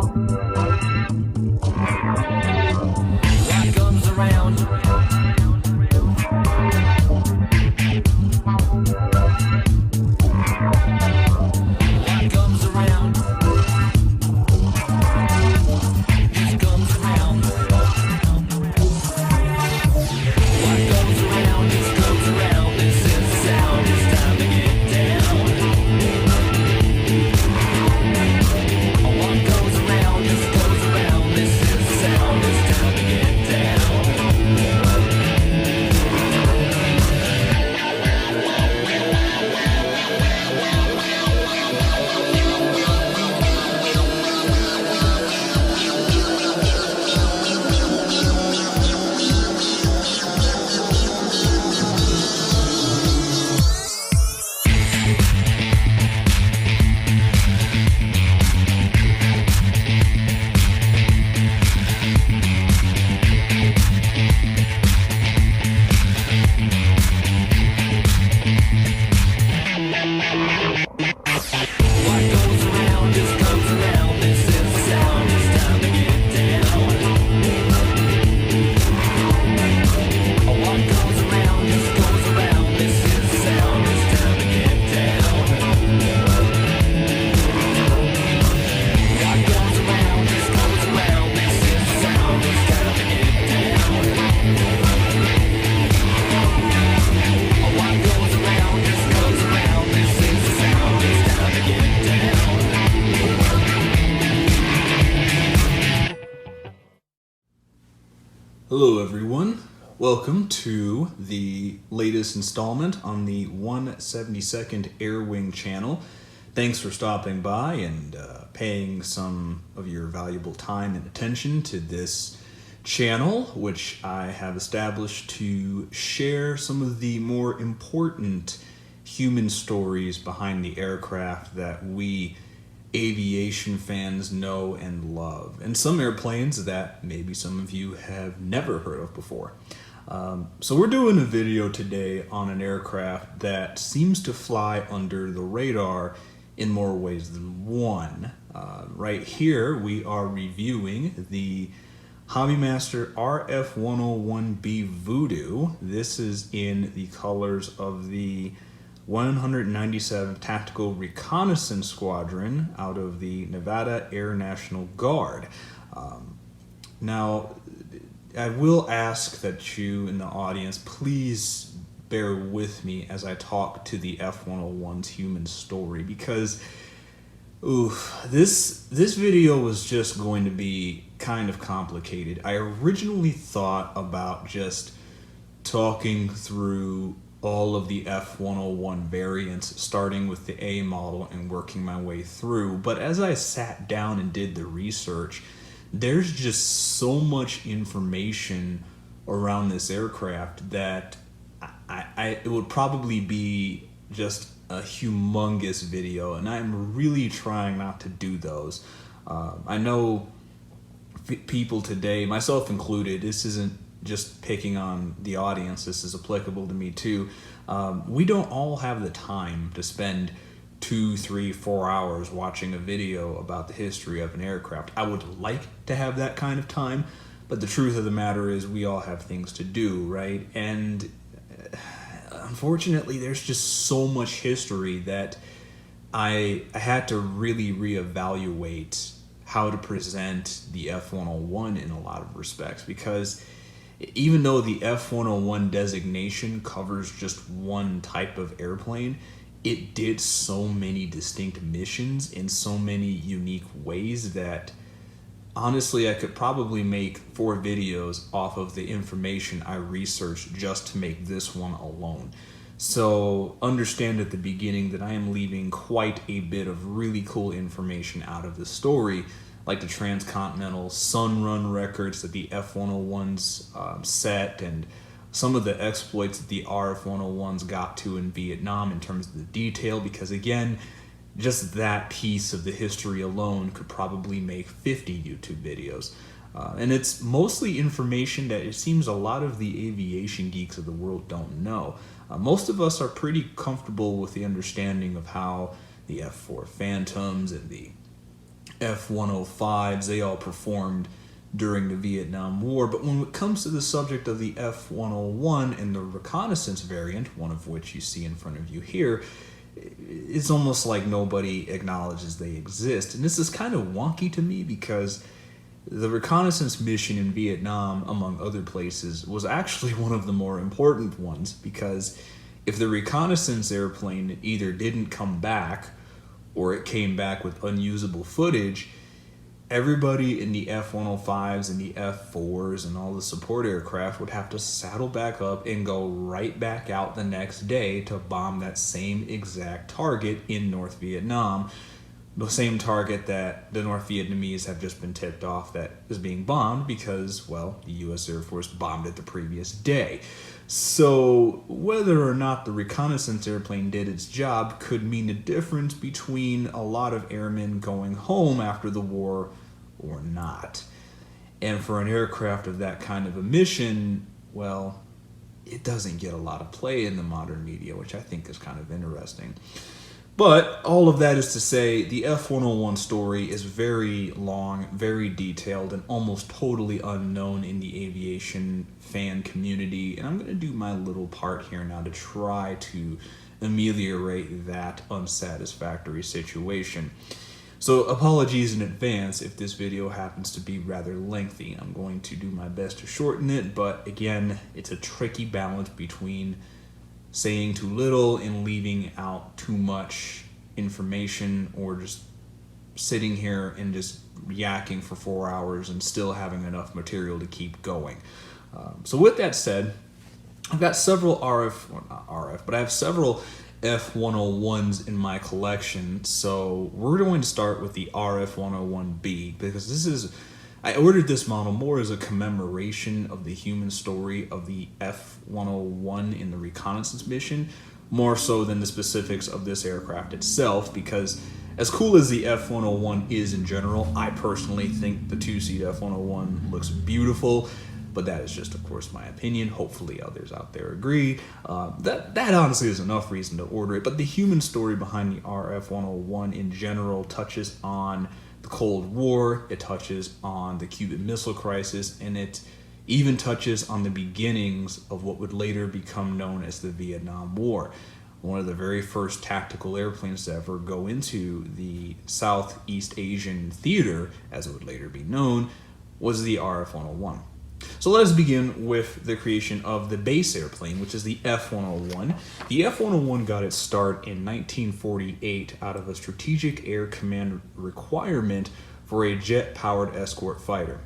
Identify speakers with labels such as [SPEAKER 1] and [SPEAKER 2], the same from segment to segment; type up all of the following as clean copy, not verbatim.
[SPEAKER 1] What comes around? What comes around? This comes around. What goes around? This comes around. This is the sound. It's time to get down. What goes around? This goes around. This is the sound. It's time to get down. What goes around, this comes around. This is the sound, it's time to get down. What goes around, this goes around. This is the sound, it's time to get down. What goes around, this goes around. This is the sound, it's time to get down. What goes around, this goes around. This is the sound, it's time to get down.
[SPEAKER 2] Hello everyone, welcome to the latest installment on the 172nd Air Wing channel. Thanks for stopping by and paying some of your valuable time and attention to this channel, which I have established to share some of the more important human stories behind the aircraft that we aviation fans know and love, and some airplanes that maybe some of you have never heard of before. So we're doing a video today on an aircraft that seems to fly under the radar in more ways than one. Right here we are reviewing the HobbyMaster RF-101B Voodoo. This is in the colors of the 197th Tactical Reconnaissance Squadron out of the Nevada Air National Guard. Now, I will ask that you in the audience please bear with me as I talk to the F-101's human story, because this video was just going to be kind of complicated. I originally thought about just talking through all of the F-101 variants, starting with the A model and working my way through. But as I sat down and did the research, there's just so much information around this aircraft that it would probably be just a humongous video, and I'm really trying not to do those. I know people today, myself included, this isn't just picking on the audience, this is applicable to me too. We don't all have the time to spend 2, 3, 4 hours watching a video about the history of an aircraft. I would like to have that kind of time, but the truth of the matter is we all have things to do, right? And unfortunately, there's just so much history that I had to really reevaluate how to present the F-101 in a lot of respects, because even though the F-101 designation covers just one type of airplane, it did so many distinct missions in so many unique ways that honestly I could probably make 4 videos off of the information I researched just to make this one alone. So understand at the beginning that I am leaving quite a bit of really cool information out of the story, like the transcontinental sun run records that the F-101s set, and some of the exploits that the RF-101s got to in Vietnam in terms of the detail, because again, just that piece of the history alone could probably make 50 YouTube videos. And it's mostly information that it seems a lot of the aviation geeks of the world don't know. Most of us are pretty comfortable with the understanding of how the F-4 Phantoms and the F-105s, they all performed during the Vietnam War. But when it comes to the subject of the F-101 and the reconnaissance variant, one of which you see in front of you here, it's almost like nobody acknowledges they exist. And this is kind of wonky to me because the reconnaissance mission in Vietnam, among other places, was actually one of the more important ones, because if the reconnaissance airplane either didn't come back or it came back with unusable footage, everybody in the F-105s and the F-4s and all the support aircraft would have to saddle back up and go right back out the next day to bomb that same exact target in North Vietnam. The same target that the North Vietnamese have just been tipped off that is being bombed because, well, the U.S. Air Force bombed it the previous day. So whether or not the reconnaissance airplane did its job could mean the difference between a lot of airmen going home after the war or not. And for an aircraft of that kind of a mission, well, it doesn't get a lot of play in the modern media, which I think is kind of interesting. But all of that is to say, the F-101 story is very long, very detailed, and almost totally unknown in the aviation fan community. And I'm going to do my little part here now to try to ameliorate that unsatisfactory situation. So apologies in advance if this video happens to be rather lengthy. I'm going to do my best to shorten it, but again, it's a tricky balance between saying too little and leaving out too much information, or just sitting here and just yakking for 4 hours and still having enough material to keep going. So with that said, I've got several I have several F-101s in my collection. So we're going to start with the RF-101B because I ordered this model more as a commemoration of the human story of the F-101 in the reconnaissance mission, more so than the specifics of this aircraft itself, because as cool as the F-101 is in general, I personally think the two-seat F-101 looks beautiful, but that is just, of course, my opinion. Hopefully others out there agree. That honestly is enough reason to order it, but the human story behind the RF-101 in general touches on the Cold War, it touches on the Cuban Missile Crisis, and it even touches on the beginnings of what would later become known as the Vietnam War. One of the very first tactical airplanes to ever go into the Southeast Asian theater, as it would later be known, was the RF-101. So let us begin with the creation of the base airplane, which is the F-101. The F-101 got its start in 1948 out of a Strategic Air Command requirement for a jet-powered escort fighter.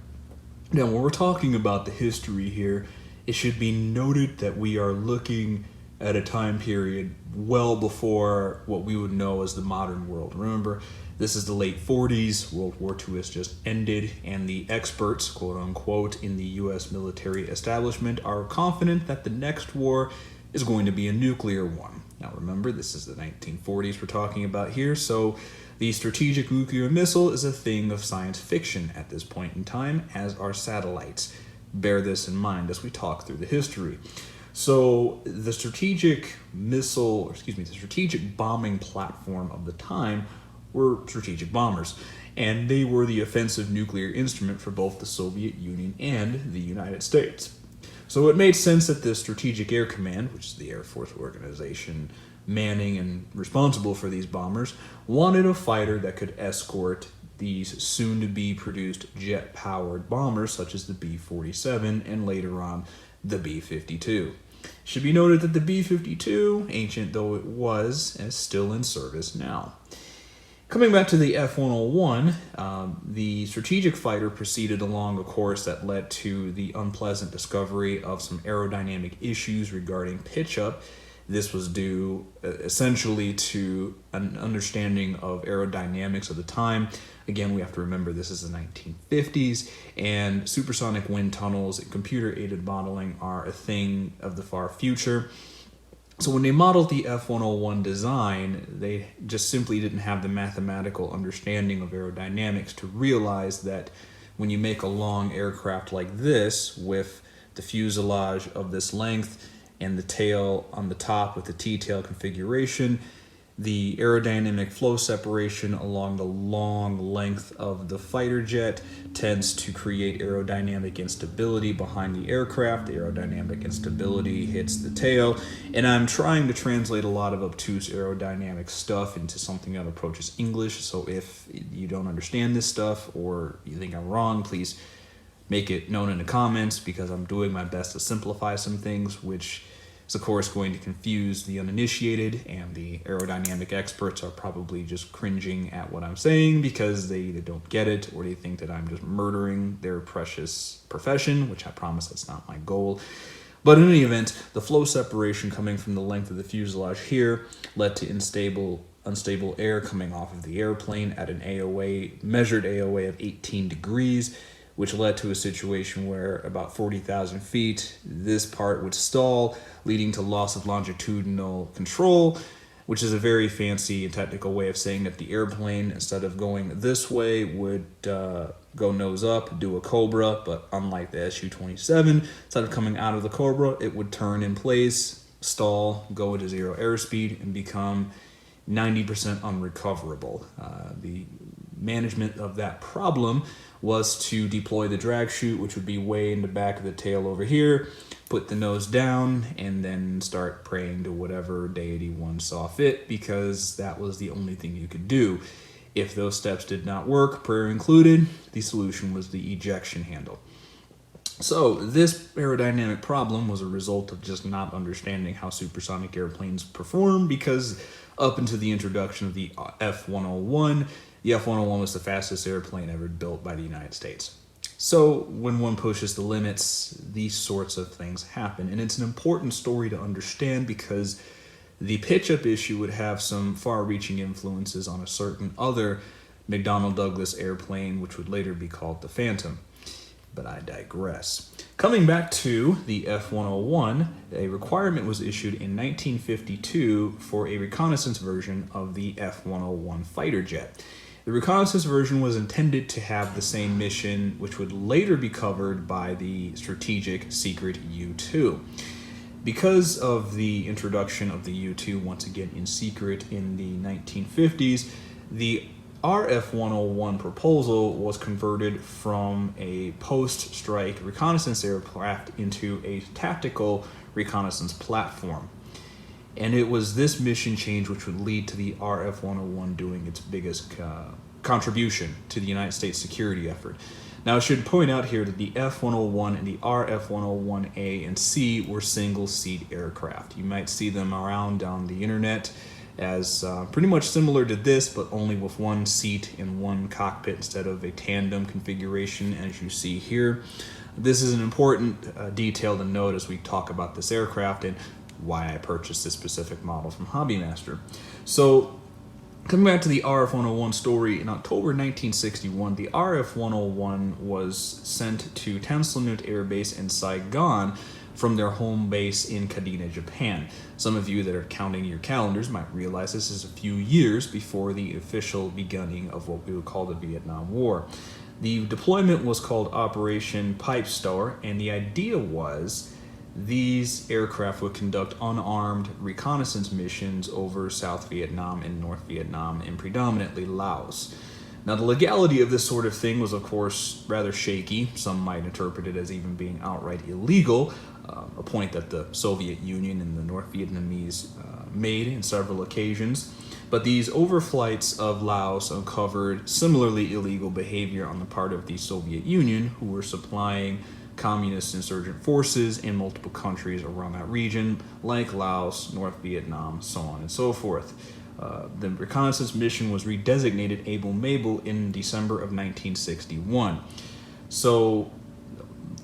[SPEAKER 2] Now, when we're talking about the history here, it should be noted that we are looking at a time period well before what we would know as the modern world. Remember, this is the late 40s, World War II has just ended, and the experts, quote unquote, in the US military establishment are confident that the next war is going to be a nuclear one. Now remember, this is the 1940s we're talking about here, so the strategic nuclear missile is a thing of science fiction at this point in time, as are satellites. Bear this in mind as we talk through the history. So the strategic bombing platform of the time were strategic bombers, and they were the offensive nuclear instrument for both the Soviet Union and the United States. So it made sense that the Strategic Air Command, which is the Air Force organization manning and responsible for these bombers, wanted a fighter that could escort these soon-to-be produced jet-powered bombers such as the B-47 and later on the B-52. It should be noted that the B-52, ancient though it was, is still in service now. Coming back to the F-101, the strategic fighter proceeded along a course that led to the unpleasant discovery of some aerodynamic issues regarding pitch-up. This was due essentially to an understanding of aerodynamics of the time. Again, we have to remember this is the 1950s, and supersonic wind tunnels and computer-aided modeling are a thing of the far future. So when they modeled the F-101 design, they just simply didn't have the mathematical understanding of aerodynamics to realize that when you make a long aircraft like this with the fuselage of this length and the tail on the top with the T-tail configuration, The aerodynamic flow separation along the long length of the fighter jet tends to create aerodynamic instability behind the aircraft. The aerodynamic instability hits the tail, and I'm trying to translate a lot of obtuse aerodynamic stuff into something that approaches English. So if you don't understand this stuff or you think I'm wrong, please make it known in the comments, because I'm doing my best to simplify some things, which is of course going to confuse the uninitiated, and the aerodynamic experts are probably just cringing at what I'm saying because they either don't get it or they think that I'm just murdering their precious profession, which I promise that's not my goal. But in any event, the flow separation coming from the length of the fuselage here led to unstable air coming off of the airplane at an measured AOA of 18 degrees, which led to a situation where about 40,000 feet, this part would stall, leading to loss of longitudinal control, which is a very fancy and technical way of saying that the airplane, instead of going this way, would go nose up, do a cobra, but unlike the Su-27, instead of coming out of the cobra, it would turn in place, stall, go into zero airspeed, and become 90% unrecoverable. The management of that problem was to deploy the drag chute, which would be way in the back of the tail over here, put the nose down, and then start praying to whatever deity one saw fit, because that was the only thing you could do. If those steps did not work, prayer included, the solution was the ejection handle. So this aerodynamic problem was a result of just not understanding how supersonic airplanes perform, because up until the introduction of the F-101, the F-101 was the fastest airplane ever built by the United States. So when one pushes the limits, these sorts of things happen. And it's an important story to understand, because the pitch-up issue would have some far-reaching influences on a certain other McDonnell Douglas airplane, which would later be called the Phantom. But I digress. Coming back to the F-101, a requirement was issued in 1952 for a reconnaissance version of the F-101 fighter jet. The reconnaissance version was intended to have the same mission, which would later be covered by the strategic secret U-2. Because of the introduction of the U-2 once again in secret in the 1950s, the RF-101 proposal was converted from a post-strike reconnaissance aircraft into a tactical reconnaissance platform. And it was this mission change which would lead to the RF-101 doing its biggest contribution to the United States security effort. Now, I should point out here that the F-101 and the RF-101A and C were single-seat aircraft. You might see them around on the internet as pretty much similar to this, but only with one seat in one cockpit instead of a tandem configuration, as you see here. This is an important detail to note as we talk about this aircraft and why I purchased this specific model from HobbyMaster. So, coming back to the RF-101 story, in October 1961, the RF-101 was sent to Tansanut Air Base in Saigon from their home base in Kadena, Japan. Some of you that are counting your calendars might realize this is a few years before the official beginning of what we would call the Vietnam War. The deployment was called Operation Pipe Star, and the idea was these aircraft would conduct unarmed reconnaissance missions over South Vietnam and North Vietnam, and predominantly Laos. Now, the legality of this sort of thing was, of course, rather shaky. Some might interpret it as even being outright illegal, a point that the Soviet Union and the North Vietnamese made in several occasions. But these overflights of Laos uncovered similarly illegal behavior on the part of the Soviet Union, who were supplying communist insurgent forces in multiple countries around that region, like Laos, North Vietnam, so on and so forth. The reconnaissance mission was redesignated Able Mabel in December of 1961. So,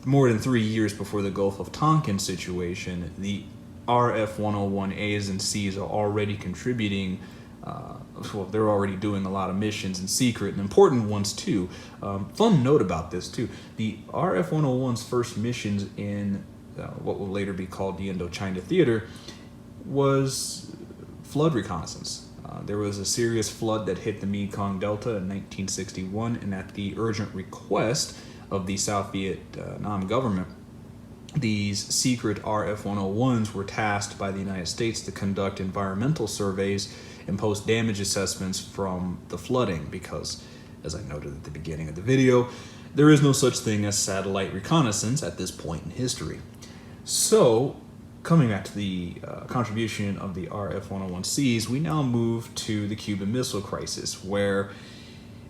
[SPEAKER 2] more than 3 years before the Gulf of Tonkin situation, the RF-101As and Cs are already contributing. Well, they're already doing a lot of missions in secret, and important ones too. Fun note about this too: the RF-101's first missions in what will later be called the Indochina Theater was flood reconnaissance. There was a serious flood that hit the Mekong Delta in 1961, and at the urgent request of the South Vietnam government, these secret RF-101s were tasked by the United States to conduct environmental surveys and post damage assessments from the flooding because, as I noted at the beginning of the video, there is no such thing as satellite reconnaissance at this point in history. So, coming back to the contribution of the RF-101Cs, we now move to the Cuban Missile Crisis, where,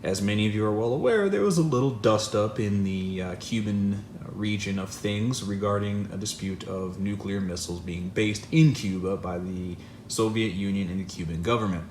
[SPEAKER 2] as many of you are well aware, there was a little dust-up in the Cuban region of things regarding a dispute of nuclear missiles being based in Cuba by the Soviet Union and the Cuban government.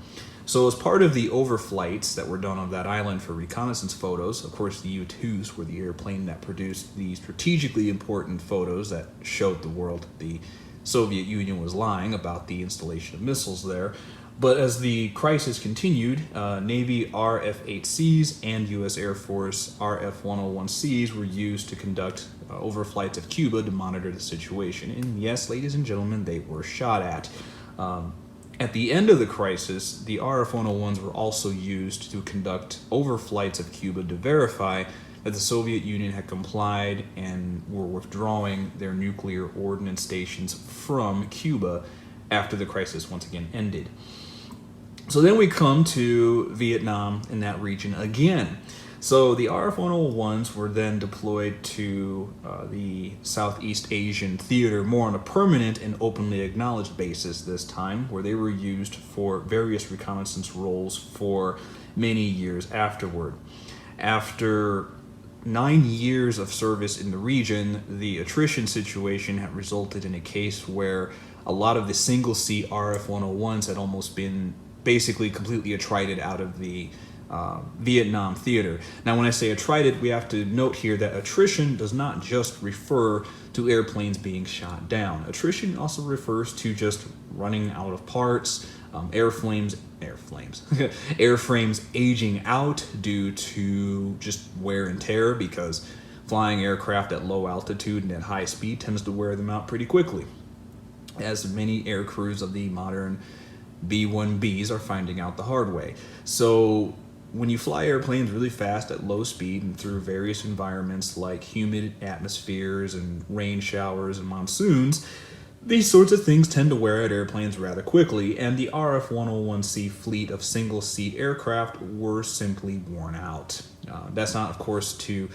[SPEAKER 2] So as part of the overflights that were done of that island for reconnaissance photos, of course the U-2s were the airplane that produced the strategically important photos that showed the world the Soviet Union was lying about the installation of missiles there. But as the crisis continued, Navy RF-8Cs and U.S. Air Force RF-101Cs were used to conduct overflights of Cuba to monitor the situation. And yes, ladies and gentlemen, they were shot at. At the end of the crisis, the RF-101s were also used to conduct overflights of Cuba to verify that the Soviet Union had complied and were withdrawing their nuclear ordnance stations from Cuba after the crisis once again ended. So then we come to Vietnam in that region again. So the RF-101s were then deployed to the Southeast Asian theater more on a permanent and openly acknowledged basis this time, where they were used for various reconnaissance roles for many years afterward. After 9 years of service in the region, the attrition situation had resulted in a case where a lot of the single-seat RF-101s had almost been basically completely attrited out of the Vietnam theater. Now, when I say attrited, we have to note here that attrition does not just refer to airplanes being shot down. Attrition also refers to just running out of parts, airframes aging out due to just wear and tear, because flying aircraft at low altitude and at high speed tends to wear them out pretty quickly, as many air crews of the modern B-1Bs are finding out the hard way. So when you fly airplanes really fast at low speed and through various environments like humid atmospheres and rain showers and monsoons, these sorts of things tend to wear out airplanes rather quickly, and the RF-101C fleet of single-seat aircraft were simply worn out. That's not, of course, to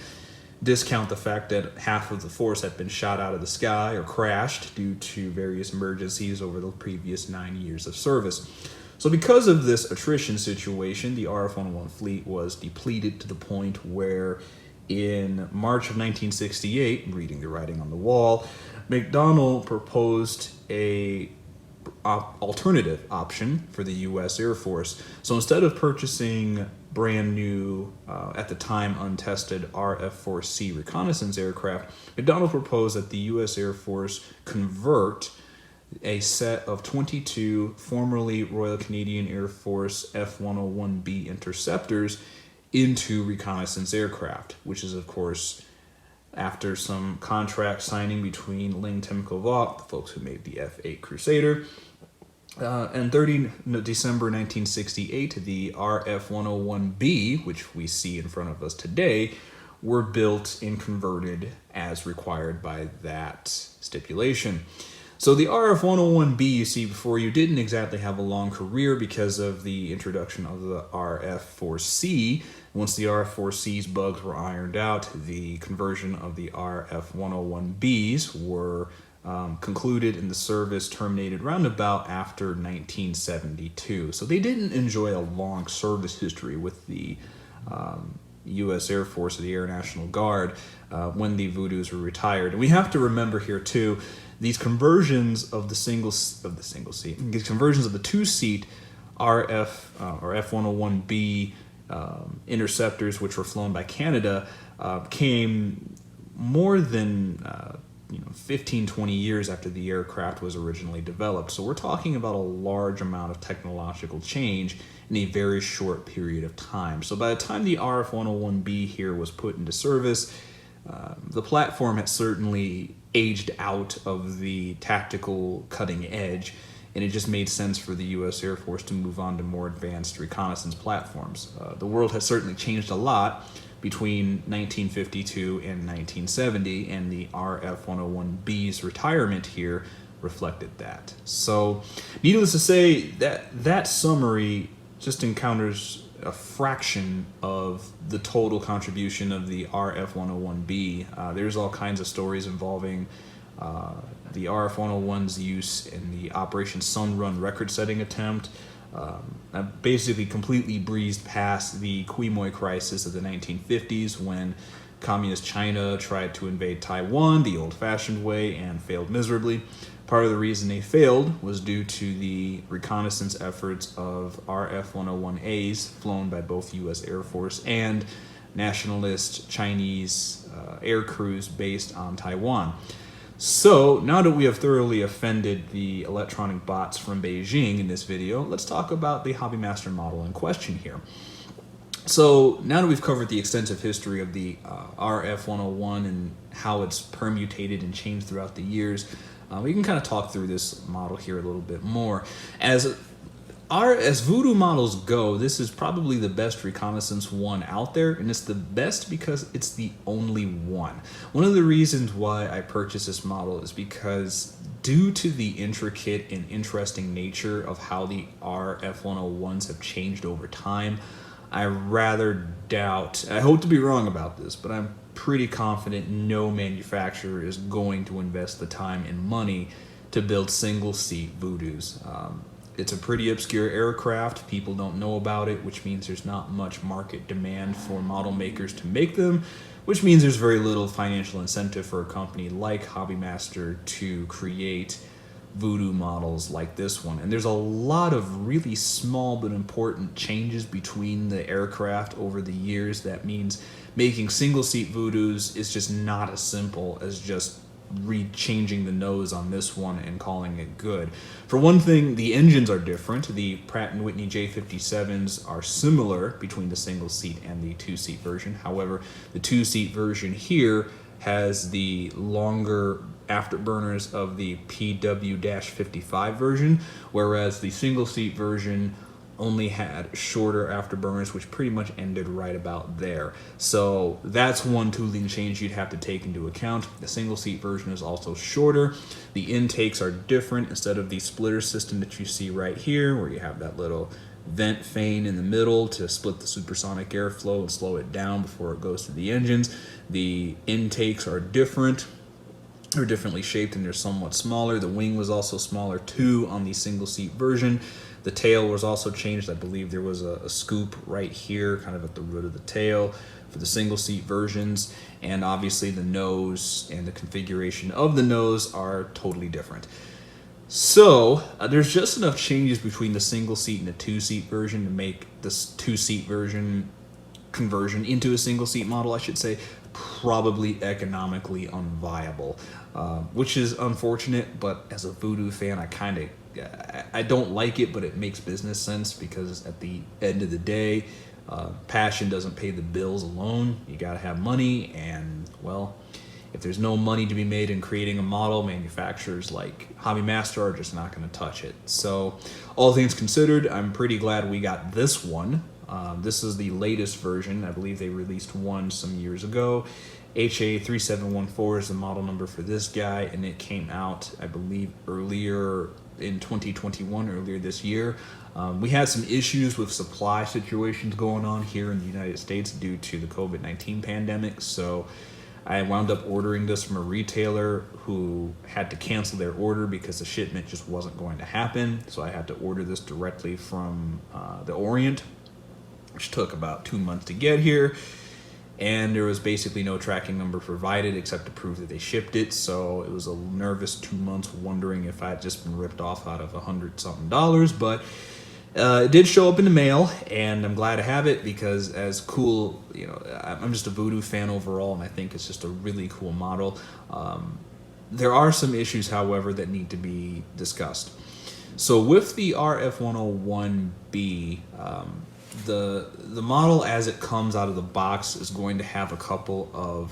[SPEAKER 2] discount the fact that half of the force had been shot out of the sky or crashed due to various emergencies over the previous 9 years of service. So because of this attrition situation, the RF-101 fleet was depleted to the point where in March of 1968, reading the writing on the wall, McDonnell proposed a alternative option for the U.S. Air Force. So instead of purchasing brand new, at the time untested RF-4C reconnaissance aircraft, McDonnell proposed that the U.S. Air Force convert a set of 22 formerly Royal Canadian Air Force F-101B interceptors into reconnaissance aircraft, which is, of course, after some contract signing between Ling Temco Vought, the folks who made the F-8 Crusader, and 30 December 1968, the RF-101B, which we see in front of us today, were built and converted as required by that stipulation. So the RF-101B you see before you didn't exactly have a long career because of the introduction of the RF-4C. Once the RF-4C's bugs were ironed out, the conversion of the RF-101Bs were concluded and the service terminated roundabout after 1972. So they didn't enjoy a long service history with the U.S. Air Force or the Air National Guard when the Voodoos were retired. And we have to remember here too, these conversions of the two-seat RF or F-101B interceptors, which were flown by Canada, came more than 15, 20 years after the aircraft was originally developed. So we're talking about a large amount of technological change in a very short period of time. So by the time the RF-101B here was put into service, the platform had certainly aged out of the tactical cutting edge, and it just made sense for the U.S. Air Force to move on to more advanced reconnaissance platforms. The world has certainly changed a lot between 1952 and 1970, and the RF-101B's retirement here reflected that. So needless to say, that summary just encounters a fraction of the total contribution of the RF-101B. There's all kinds of stories involving the RF-101's use in the Operation Sunrun record-setting attempt. I basically completely breezed past the Quemoy crisis of the 1950s when Communist China tried to invade Taiwan the old-fashioned way and failed miserably. Part of the reason they failed was due to the reconnaissance efforts of RF-101As flown by both U.S. Air Force and nationalist Chinese air crews based on Taiwan. So, now that we have thoroughly offended the electronic bots from Beijing in this video, let's talk about the HobbyMaster model in question here. So, now that we've covered the extensive history of the RF-101 and how it's permutated and changed throughout the years, we can kind of talk through this model here a little bit more. As Voodoo models go, this is probably the best reconnaissance one out there, and it's the best because it's the only one. One of the reasons why I purchased this model is because due to the intricate and interesting nature of how the RF-101s have changed over time, I rather doubt, I hope to be wrong about this, but I'm pretty confident no manufacturer is going to invest the time and money to build single-seat Voodoos. It's a pretty obscure aircraft. People don't know about it, which means there's not much market demand for model makers to make them, which means there's very little financial incentive for a company like HobbyMaster to create Voodoo models like this one. And there's a lot of really small but important changes between the aircraft over the years. That means making single-seat Voodoos is just not as simple as just changing the nose on this one and calling it good. For one thing, the engines are different. The Pratt & Whitney J57s are similar between the single-seat and the two-seat version. However, the two-seat version here has the longer afterburners of the PW-55 version, whereas the single-seat version only had shorter afterburners, which pretty much ended right about there. So that's one tooling change you'd have to take into account. The single seat version is also shorter. The intakes are different. Instead of the splitter system that you see right here, where you have that little vent fan in the middle to split the supersonic airflow and slow it down before it goes to the engines, the intakes are different. They're differently shaped and they're somewhat smaller. The wing was also smaller too on the single seat version. The tail was also changed. I believe there was a scoop right here, kind of at the root of the tail for the single seat versions. And obviously the nose and the configuration of the nose are totally different. So there's just enough changes between the single seat and the two seat version to make this two seat version conversion into a single seat model, I should say, probably economically unviable, which is unfortunate. But as a Voodoo fan, I don't like it, but it makes business sense because at the end of the day, passion doesn't pay the bills alone. You got to have money, and well, if there's no money to be made in creating a model, manufacturers like HobbyMaster are just not going to touch it. So all things considered, I'm pretty glad we got this one. This is the latest version. I believe they released one some years ago. HA3714 is the model number for this guy, and it came out, I believe, earlier in 2021, earlier this year. We had some issues with supply situations going on here in the United States due to the COVID-19 pandemic, so I wound up ordering this from a retailer who had to cancel their order because the shipment just wasn't going to happen. So I had to order this directly from the Orient, which took about 2 months to get here. And there was basically no tracking number provided except to prove that they shipped it. So it was a nervous 2 months wondering if I had just been ripped off out of $100-something. But it did show up in the mail, and I'm glad to have it because as cool, you know, I'm just a Voodoo fan overall, and I think it's just a really cool model. There are some issues, however, that need to be discussed. So with the RF-101B, the model as it comes out of the box is going to have a couple of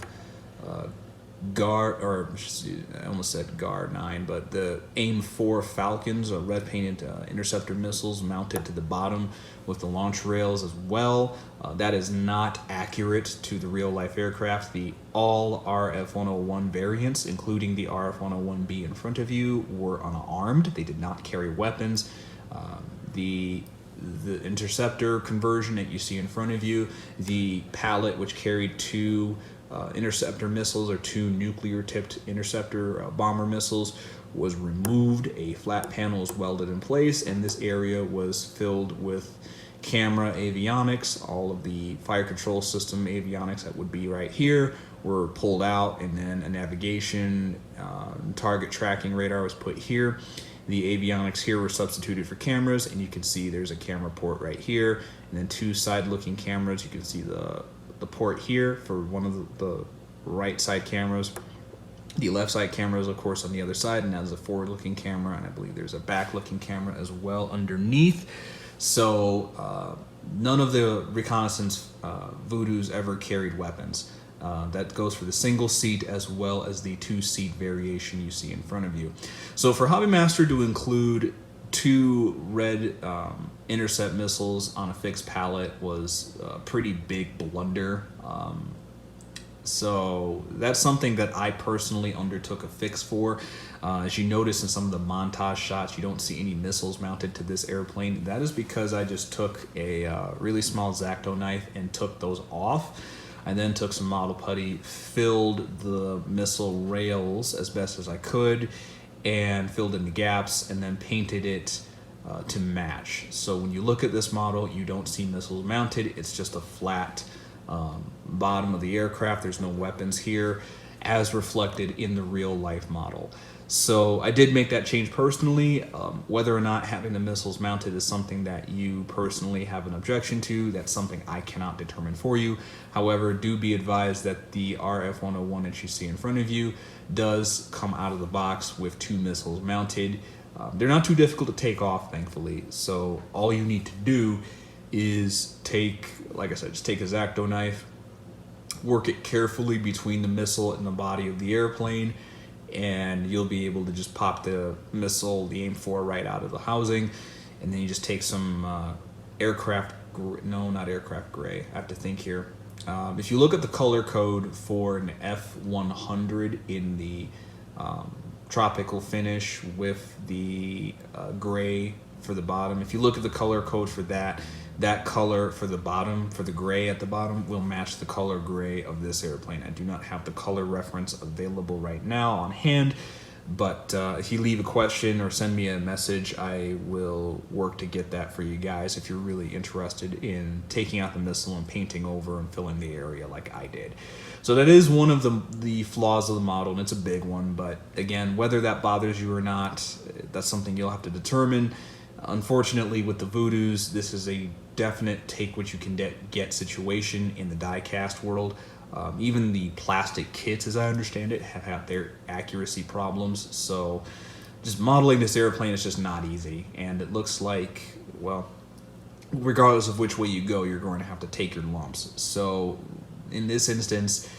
[SPEAKER 2] I almost said GAR-9, but the AIM-4 Falcons are red painted interceptor missiles mounted to the bottom with the launch rails as well. That is not accurate to the real life aircraft. The all RF-101 variants, including the RF-101B in front of you, were unarmed. They did not carry weapons. The interceptor conversion that you see in front of you, the pallet which carried two interceptor missiles or two nuclear tipped interceptor bomber missiles, was removed. A flat panel was welded in place, and this area was filled with camera avionics. All of the fire control system avionics that would be right here were pulled out, and then a navigation target tracking radar was put here. The avionics here were substituted for cameras, and you can see there's a camera port right here, and then two side-looking cameras. You can see the port here for one of the right side cameras. The left side camera is of course on the other side, and now there's a forward-looking camera, and I believe there's a back-looking camera as well underneath. So none of the reconnaissance Voodoos ever carried weapons. That goes for the single seat as well as the two-seat variation you see in front of you. So for HobbyMaster to include two red intercept missiles on a fixed pallet was a pretty big blunder. So that's something that I personally undertook a fix for. As you notice in some of the montage shots, you don't see any missiles mounted to this airplane. That is because I just took a really small X-Acto knife and took those off. I then took some model putty, filled the missile rails as best as I could, and filled in the gaps, and then painted it to match. So when you look at this model, you don't see missiles mounted. It's just a flat bottom of the aircraft. There's no weapons here, as reflected in the real life model. So I did make that change personally. Whether or not having the missiles mounted is something that you personally have an objection to, that's something I cannot determine for you. However, do be advised that the RF-101 that you see in front of you does come out of the box with two missiles mounted. They're not too difficult to take off, thankfully. So all you need to do is take, like I said, just take a X-Acto knife, work it carefully between the missile and the body of the airplane, and you'll be able to just pop the missile, the AIM-4, right out of the housing. And then you just take some aircraft gray, I have to think here. If you look at the color code for an F100 in the tropical finish with the gray for the bottom, if you look at the color code for that, that color for the bottom, for the gray at the bottom, will match the color gray of this airplane. I do not have the color reference available right now on hand, but if you leave a question or send me a message, I will work to get that for you guys if you're really interested in taking out the missile and painting over and filling the area like I did. So that is one of the flaws of the model, and it's a big one, but again, whether that bothers you or not, that's something you'll have to determine. Unfortunately, with the Voodoos, this is a definite take what you can get situation in the die-cast world. Even the plastic kits, as I understand it, have had their accuracy problems. So just modeling this airplane is just not easy. And it looks like, well, regardless of which way you go, you're going to have to take your lumps. So in this instance,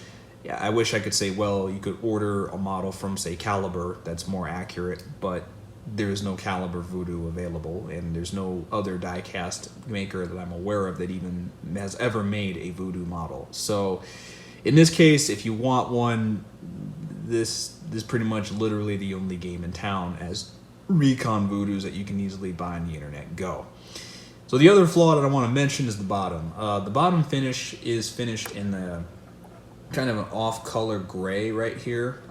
[SPEAKER 2] yeah, I wish I could say, well, you could order a model from, say, Caliber that's more accurate, but there is no Caliber Voodoo available, and there's no other die-cast maker that I'm aware of that even has ever made a Voodoo model. So in this case, if you want one, this is pretty much literally the only game in town as recon Voodoos that you can easily buy on the internet. Go. So the other flaw that I want to mention is the bottom. The bottom finish is finished in the kind of an off-color gray right here.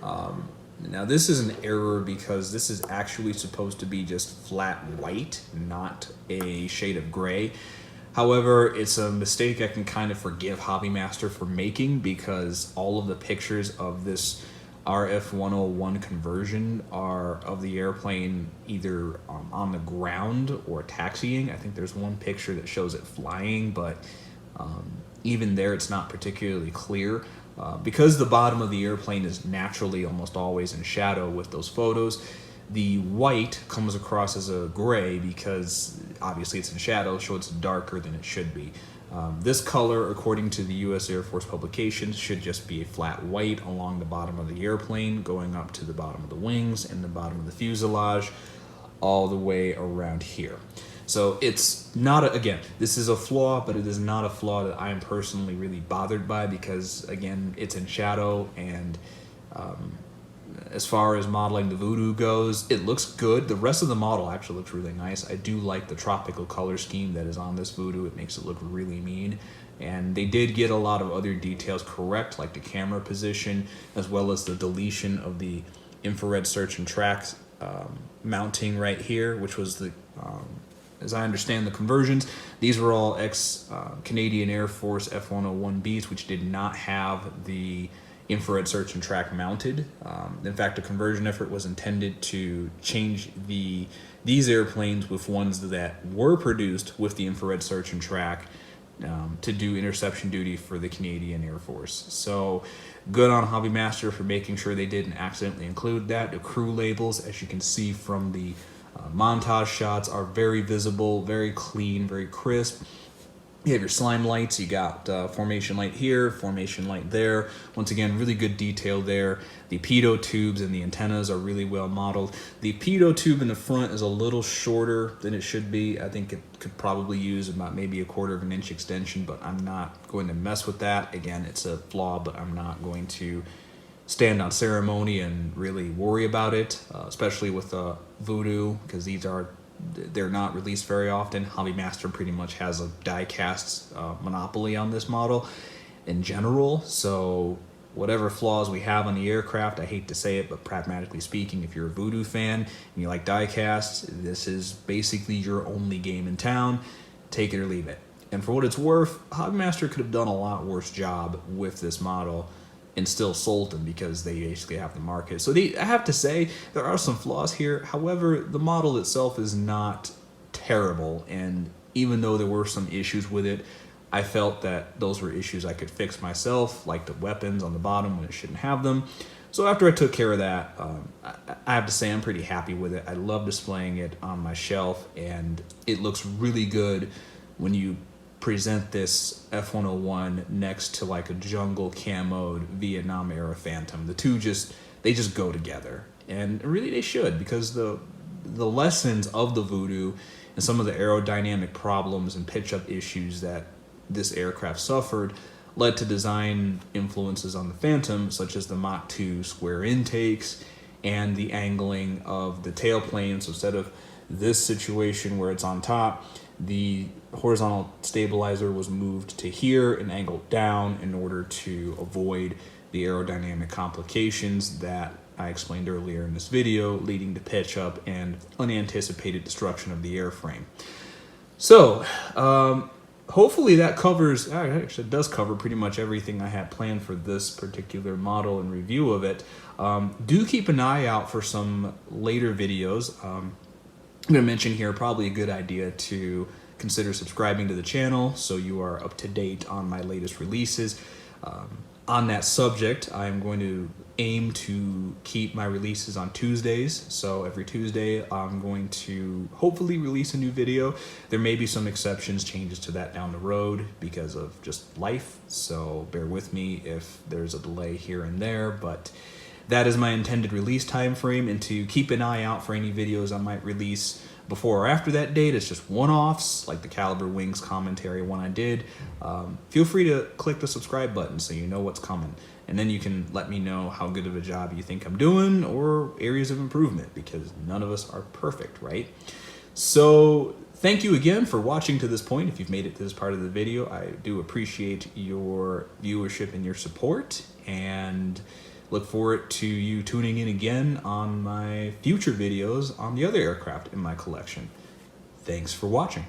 [SPEAKER 2] Now this is an error because this is actually supposed to be just flat white, not a shade of gray. However, it's a mistake I can kind of forgive HobbyMaster for making because all of the pictures of this RF-101 conversion are of the airplane either on the ground or taxiing. I think there's one picture that shows it flying, but even there it's not particularly clear. Because the bottom of the airplane is naturally almost always in shadow with those photos, the white comes across as a gray because obviously it's in shadow, so it's darker than it should be. This color, according to the U.S. Air Force publications, should just be a flat white along the bottom of the airplane, going up to the bottom of the wings and the bottom of the fuselage, all the way around here. So it's not, again, this is a flaw, but it is not a flaw that I am personally really bothered by because, again, it's in shadow, and as far as modeling the Voodoo goes, it looks good. The rest of the model actually looks really nice. I do like the tropical color scheme that is on this Voodoo. It makes it look really mean. And they did get a lot of other details correct, like the camera position, as well as the deletion of the infrared search and track mounting right here, which was the, as I understand the conversions, these were all Canadian Air Force F-101Bs, which did not have the infrared search and track mounted. In fact, the conversion effort was intended to change these airplanes with ones that were produced with the infrared search and track to do interception duty for the Canadian Air Force. So good on HobbyMaster for making sure they didn't accidentally include that. The crew labels, as you can see from the montage shots, are very visible, very clean, very crisp. You have your slime lights, you got formation light here, formation light there. Once again, really good detail there. The pitot tubes and the antennas are really well modeled. The pitot tube in the front is a little shorter than it should be. I think it could probably use about maybe 1/4 of an inch extension, but I'm not going to mess with that. Again, it's a flaw, but I'm not going to stand on ceremony and really worry about it, especially with the Voodoo, because they're not released very often. HobbyMaster pretty much has a die-cast monopoly on this model in general, so whatever flaws we have on the aircraft, I hate to say it, but pragmatically speaking, if you're a Voodoo fan and you like die-cast, this is basically your only game in town. Take it or leave it. And for what it's worth, HobbyMaster could have done a lot worse job with this model and still sold them because they basically have the market. So I have to say, there are some flaws here. However, the model itself is not terrible, and even though there were some issues with it, I felt that those were issues I could fix myself, like the weapons on the bottom when it shouldn't have them. So after I took care of that, I have to say I'm pretty happy with it. I love displaying it on my shelf, and it looks really good when you present this F-101 next to like a jungle camoed Vietnam era Phantom. The two they just go together, and really they should, because the lessons of the Voodoo and some of the aerodynamic problems and pitch up issues that this aircraft suffered led to design influences on the Phantom, such as the Mach 2 square intakes and the angling of the tailplane. So instead of this situation where it's on top, the horizontal stabilizer was moved to here and angled down in order to avoid the aerodynamic complications that I explained earlier in this video, leading to pitch up and unanticipated destruction of the airframe. So hopefully that covers, actually it does cover pretty much everything I had planned for this particular model and review of it. Do keep an eye out for some later videos. I'm going to mention here probably a good idea to consider subscribing to the channel so you are up to date on my latest releases. On that subject, I'm going to aim to keep my releases on Tuesdays. So every Tuesday, I'm going to hopefully release a new video. There may be some exceptions, changes to that down the road because of just life. So bear with me if there's a delay here and there, but that is my intended release time frame. And to keep an eye out for any videos I might release before or after that date, it's just one-offs, like the Caliber Wings commentary one I did. Feel free to click the subscribe button so you know what's coming. And then you can let me know how good of a job you think I'm doing or areas of improvement, because none of us are perfect, right? So thank you again for watching to this point. If you've made it to this part of the video, I do appreciate your viewership and your support, and look forward to you tuning in again on my future videos on the other aircraft in my collection. Thanks for watching.